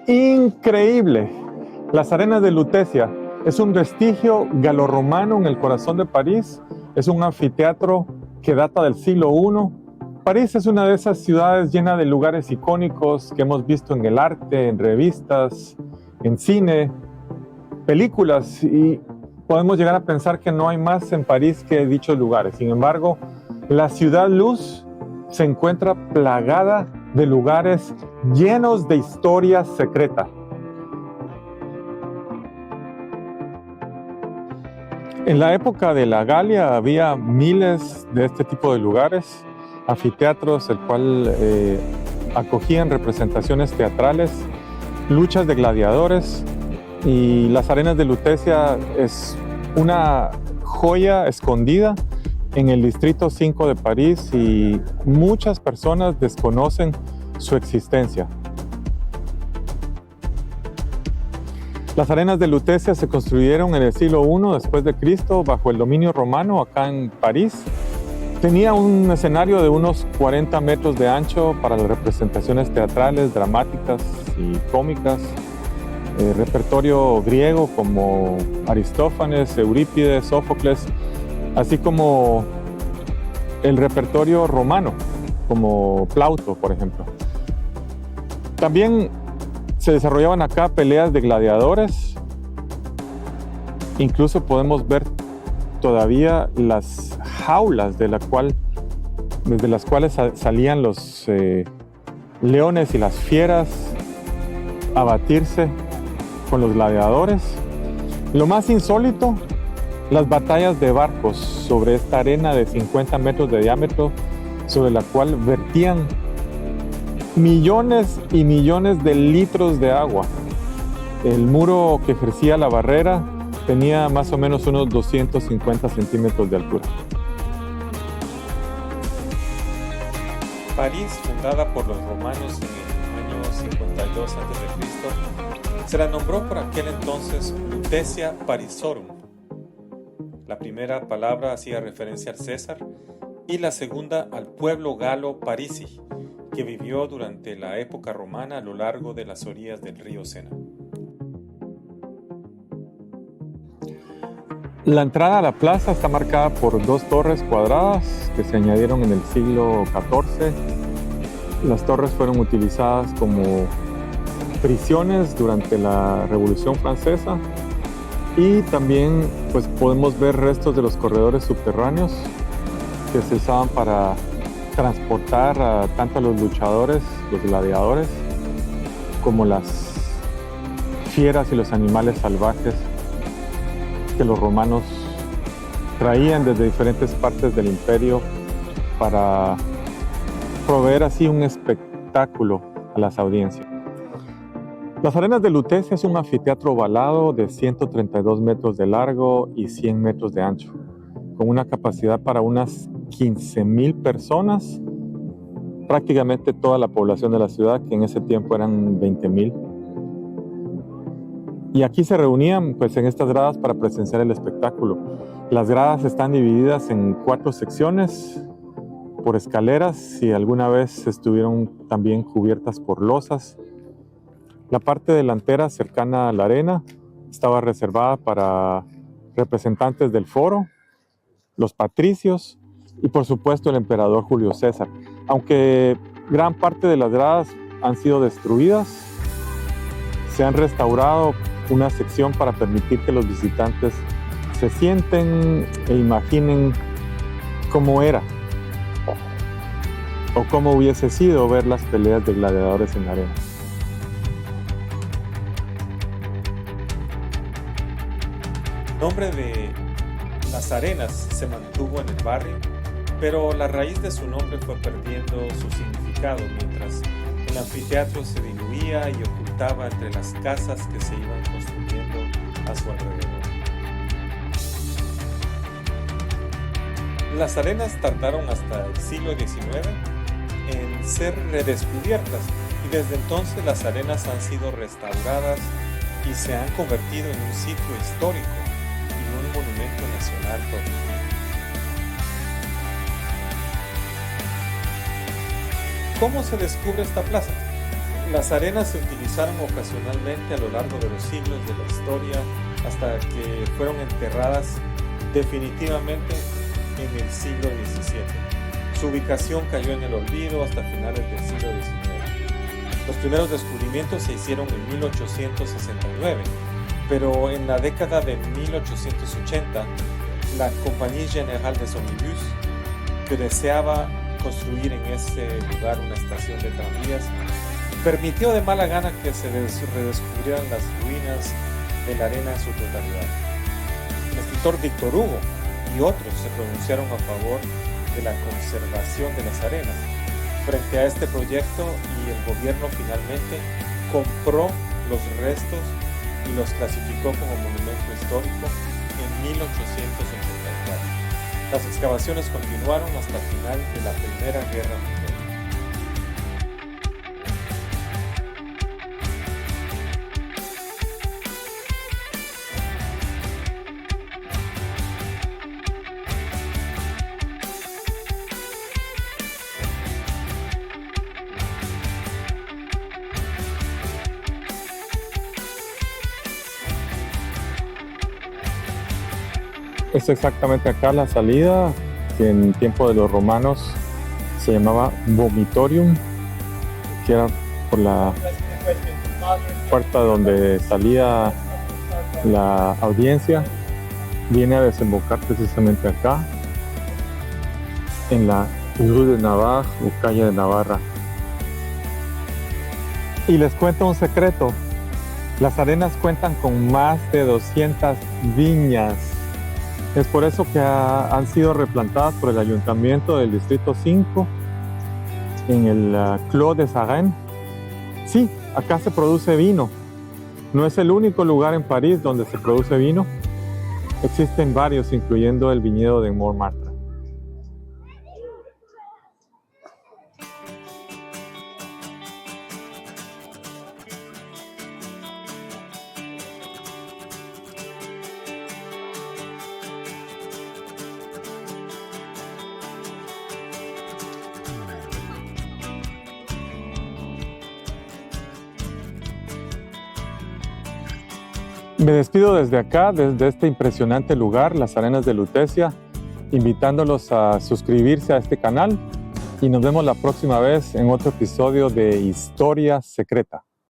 increíble. Las arenas de Lutecia es un vestigio galorromano en el corazón de París. Es un anfiteatro que data del siglo I. París es una de esas ciudades llenas de lugares icónicos que hemos visto en el arte, en revistas, en cine, películas, y podemos llegar a pensar que no hay más en París que dichos lugares. Sin embargo, la ciudad luz se encuentra plagada de lugares llenos de historia secreta. En la época de la Galia había miles de este tipo de lugares, anfiteatros, el cual acogían representaciones teatrales, luchas de gladiadores, y las arenas de Lutecia es una joya escondida en el distrito 5 de París y muchas personas desconocen su existencia. Las arenas de Lutecia se construyeron en el siglo I después de Cristo bajo el dominio romano acá en París. Tenía un escenario de unos 40 metros de ancho para las representaciones teatrales, dramáticas y cómicas. Repertorio griego como Aristófanes, Eurípides, Sófocles, así como el repertorio romano como Plauto, por ejemplo. También se desarrollaban acá peleas de gladiadores. Incluso podemos ver todavía las jaulas desde las cuales salían los leones y las fieras a batirse con los gladiadores. Lo más insólito, las batallas de barcos sobre esta arena de 50 metros de diámetro, sobre la cual vertían millones y millones de litros de agua. El muro que ejercía la barrera tenía más o menos unos 250 centímetros de altura. París, fundada por los romanos en el año 52 a.C., se la nombró por aquel entonces Lutetia Parisorum. La primera palabra hacía referencia al César y la segunda al pueblo galo Parisi, que vivió durante la época romana a lo largo de las orillas del río Sena. La entrada a la plaza está marcada por dos torres cuadradas que se añadieron en el siglo XIV. Las torres fueron utilizadas como prisiones durante la Revolución Francesa, y también pues, podemos ver restos de los corredores subterráneos que se usaban para transportar tanto a los luchadores, los gladiadores, como las fieras y los animales salvajes que los romanos traían desde diferentes partes del imperio para proveer así un espectáculo a las audiencias. Las arenas de Lutecia es un anfiteatro ovalado de 132 metros de largo y 100 metros de ancho, con una capacidad para unas 15,000 personas, prácticamente toda la población de la ciudad, que en ese tiempo eran 20,000. Y aquí se reunían pues, en estas gradas para presenciar el espectáculo. Las gradas están divididas en 4 secciones por escaleras y alguna vez estuvieron también cubiertas por losas. La parte delantera, cercana a la arena, estaba reservada para representantes del foro, los patricios y por supuesto el emperador Julio César. Aunque gran parte de las gradas han sido destruidas, se han restaurado una sección para permitir que los visitantes se sienten e imaginen cómo era o cómo hubiese sido ver las peleas de gladiadores en la arena. El nombre de las arenas se mantuvo en el barrio, pero la raíz de su nombre fue perdiendo su significado mientras el anfiteatro se diluía y ocultaba entre las casas que se iban construyendo a su alrededor. Las arenas tardaron hasta el siglo XIX en ser redescubiertas y desde entonces las arenas han sido restauradas y se han convertido en un sitio histórico y un monumento nacional protegido. ¿Cómo se descubre esta plaza? Las arenas se utilizaron ocasionalmente a lo largo de los siglos de la historia hasta que fueron enterradas definitivamente en el siglo XVII. Su ubicación cayó en el olvido hasta finales del siglo XIX. Los primeros descubrimientos se hicieron en 1869, pero en la década de 1880, la Compagnie Générale des Omnibus, que deseaba construir en ese lugar una estación de tranvías, permitió de mala gana que se redescubrieran las ruinas de la arena en su totalidad. El escritor Víctor Hugo y otros se pronunciaron a favor de la conservación de las arenas. Frente a este proyecto, y el gobierno finalmente compró los restos y los clasificó como monumento histórico en 1884. Las excavaciones continuaron hasta el final de la Primera Guerra Mundial. Es exactamente acá la salida, que en tiempo de los romanos se llamaba Vomitorium, que era por la puerta donde salía la audiencia. Viene a desembocar precisamente acá, en la Rue de Navarre o calle de Navarra. Y les cuento un secreto: las arenas cuentan con más de 200 viñas. Es por eso que han sido replantadas por el Ayuntamiento del Distrito 5 en el Clos de Sarenne. Sí, acá se produce vino. No es el único lugar en París donde se produce vino. Existen varios, incluyendo el viñedo de Montmartre. Me despido desde acá, desde este impresionante lugar, las Arenas de Lutecia, invitándolos a suscribirse a este canal y nos vemos la próxima vez en otro episodio de Historia Secreta.